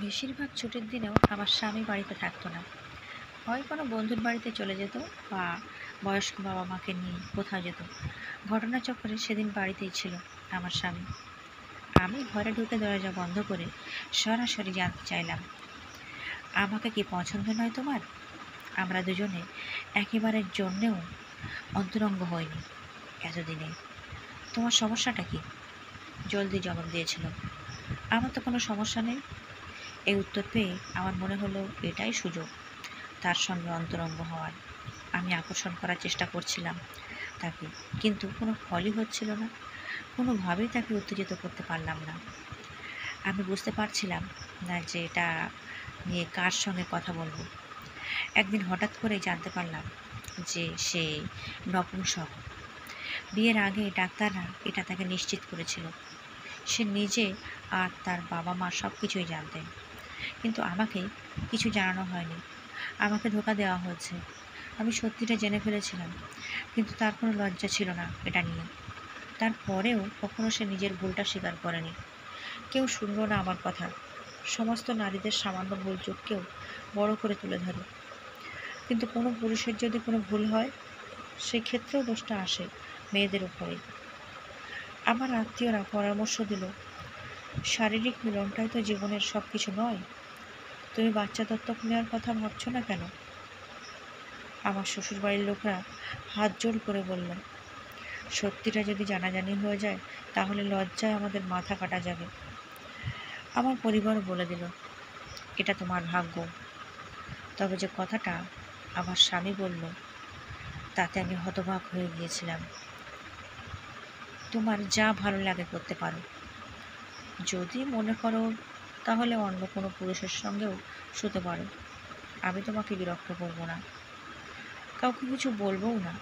বেশিরভাগ ছুটির দিনেও আমার স্বামী বাড়িতে থাকতো না। হয় কোনো বন্ধুর বাড়িতে চলে যেত বা বয়স্ক বাবা মাকে নিয়ে কোথাও যেত। ঘটনাচক্রে সেদিন বাড়িতেই ছিল আমার স্বামী। আমি ঘরে ঢুকে দরজা বন্ধ করে সরাসরি জানতে চাইলাম, আমাকে কি পছন্দ নয় তোমার? আমরা দুজনে একেবারের জন্যেও অন্তরঙ্গ হইনি এতদিনে। তোমার সমস্যাটা কি? জলদি জবাব দিয়েছিল। আমার তো কোনো সমস্যা নেই। এই উত্তর পেয়ে আমার মনে হলো এটাই সুযোগ তার সঙ্গে অন্তরঙ্গ হওয়ার। আমি আকর্ষণ করার চেষ্টা করছিলাম তাকে, কিন্তু কোনো ফলই হচ্ছিল না। কোনোভাবেই তাকে উত্তেজিত করতে পারলাম না। আমি বুঝতে পারছিলাম না যে এটা নিয়ে কার সঙ্গে কথা বলবো। একদিন হঠাৎ করে জানতে পারলাম যে সে নপুংসক। বিয়ের আগে ডাক্তাররা এটা তাকে নিশ্চিত করেছিল। সে নিজে আর তার বাবা মা সব কিছুই জানতেন, কিন্তু আমাকে কিছু জানানো হয়নি। আমাকে ধোঁকা দেওয়া হয়েছে। আমি সত্যিটা জেনে ফেলেছিলাম, কিন্তু তার কোনো লজ্জা ছিল না এটা নিয়ে। তারপরেও কখনো সে নিজের ভুলটা স্বীকার করেনি। কেউ শুনল না আমার কথা। সমস্ত নারীদের সামান্য ভুল চোখকেও বড় করে তুলে ধরে, কিন্তু কোনো পুরুষের যদি কোনো ভুল হয় সেক্ষেত্রেও দোষটা আসে মেয়েদের উপরেই। আমার আত্মীয়রা পরামর্শ দিল, শারীরিক মিলনটাই তো জীবনের সব কিছু নয়। তুমি বাচ্চা দত্তক নেওয়ার কথা ভাবছো না কেন? আমার শ্বশুরবাড়ির লোকরা হাত জোড় করে বলল, সত্যিটা যদি জানাজানি হয়ে যায় তাহলে লজ্জায় আমাদের মাথা কাটা যাবে। আমার পরিবার বলে দিল, এটা তোমার ভাগ্য। তবে যে কথাটা আমার স্বামী বলল তাতে আমি হতবাক হয়ে গিয়েছিলাম। তোমার যা ভালো লাগে করতে পারো। যদি মনে করো তাহলে অন্য কোনো পুরুষের সঙ্গেও শুতে পারো। আমি তোমাকে বিরক্ত করবো না, কাউকে কিছু বলবোও না।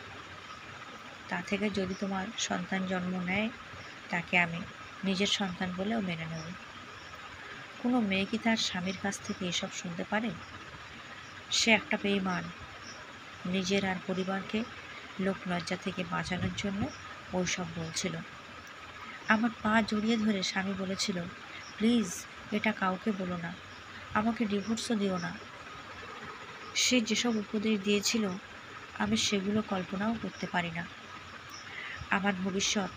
তা থেকে যদি তোমার সন্তান জন্ম নেয় তাকে আমি নিজের সন্তান বলেও মেনে নেব। কোনো মেয়ে কি তার স্বামীর কাছ থেকে এসব শুনতে পারে? সে একটা বেঈমান। নিজের আর পরিবারকে লোক লজ্জা থেকে বাঁচানোর জন্য ওইসব বলছিল। আমার পা জড়িয়ে ধরে স্বামী বলেছিল, প্লিজ এটা কাউকে বলো না, আমাকে ডিভোর্সও দিও না। সে যেসব উপদেশ দিয়েছিল আমি সেগুলো কল্পনাও করতে পারি না। আমার ভবিষ্যৎ,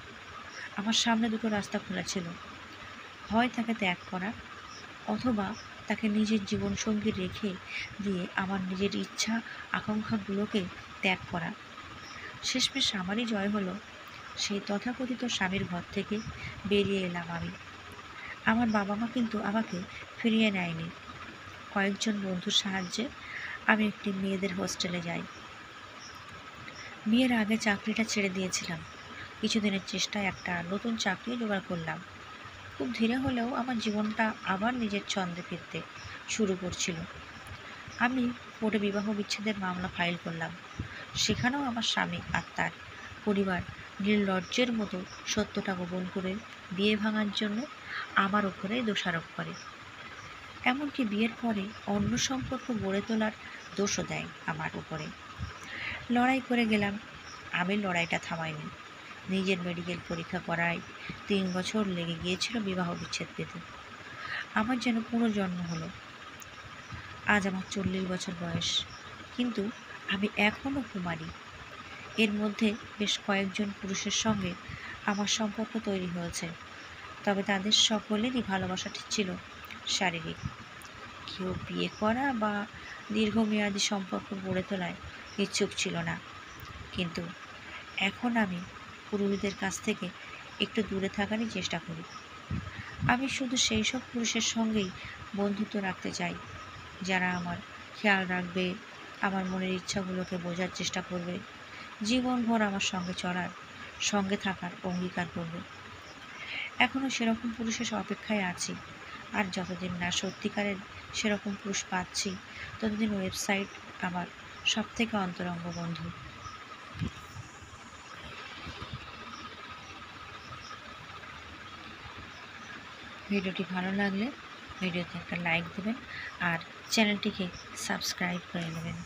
আমার সামনে দুটো রাস্তা খোলা ছিল। হয় তাকে ত্যাগ করা, অথবা তাকে নিজের জীবনসঙ্গী রেখে দিয়ে আমার নিজের ইচ্ছা আকাঙ্ক্ষাগুলোকে ত্যাগ করা। শেষমেশ আমারই জয় হলো। সেই তথাকথিত স্বামীর ঘর থেকে বেরিয়ে এলাম আমি। আমার বাবা মা কিন্তু আমাকে ফিরিয়ে নেয়নি। কয়েকজন বন্ধুর সাহায্যে আমি একটি মেয়েদের হোস্টেলে যাই। বিয়ের আগে চাকরিটা ছেড়ে দিয়েছিলাম। কিছুদিনের চেষ্টায় একটা নতুন চাকরি জোগাড় করলাম। খুব ধীরে হলেও আমার জীবনটা আবার নিজের ছন্দে ফিরতে শুরু করছিল। আমি কোর্টে বিবাহ বিচ্ছেদের মামলা ফাইল করলাম। সেখানেও আমার স্বামী আর তার পরিবার নির্লজ্জের মতো সত্যটা গোপন করে বিয়ে ভাঙার জন্য আমার ওপরেই দোষারোপ করে। এমনকি বিয়ের পরে অন্য সম্পর্ক গড়ে তোলার দোষও দেয় আমার উপরে। লড়াই করে গেলাম। আমি লড়াইটা থামাইনি। নিজের মেডিকেল পরীক্ষা করায় 3 বছর লেগে গিয়েছিল বিবাহ বিচ্ছেদ পেতে। আমার যেন পুনর্জন্ম হলো। আজ আমার 40 বছর বয়স, কিন্তু আমি এখনও কুমারী। এর মধ্যে বেশ কয়েকজন পুরুষের সঙ্গে আমার সম্পর্ক তৈরি হয়েছে, তবে তাদের সকলেরই ভালোবাসাটি ছিল শারীরিক। কেউ বিয়ে করা বা দীর্ঘমেয়াদী সম্পর্ক গড়ে তোলায় ইচ্ছুক ছিল না। কিন্তু এখন আমি পুরুষদের কাছ থেকে একটু দূরে থাকারই চেষ্টা করি। আমি শুধু সেই সব পুরুষের সঙ্গেই বন্ধুত্ব রাখতে চাই যারা আমার খেয়াল রাখবে, আমার মনের ইচ্ছাগুলোকে বোঝার চেষ্টা করবে, জীবনভর আমার সঙ্গে চলার, সঙ্গে থাকার অঙ্গীকার করবে। এখনও সেরকম পুরুষের অপেক্ষায় আছি। আর যতদিন না সত্যিকারের সেরকম পুরুষ পাচ্ছি ততদিন ওয়েবসাইট আমার সবথেকে অন্তরঙ্গ বন্ধু। ভিডিওটি ভালো লাগলে ভিডিওতে একটা লাইক দেবেন আর চ্যানেলটিকে সাবস্ক্রাইব করে নেবেন।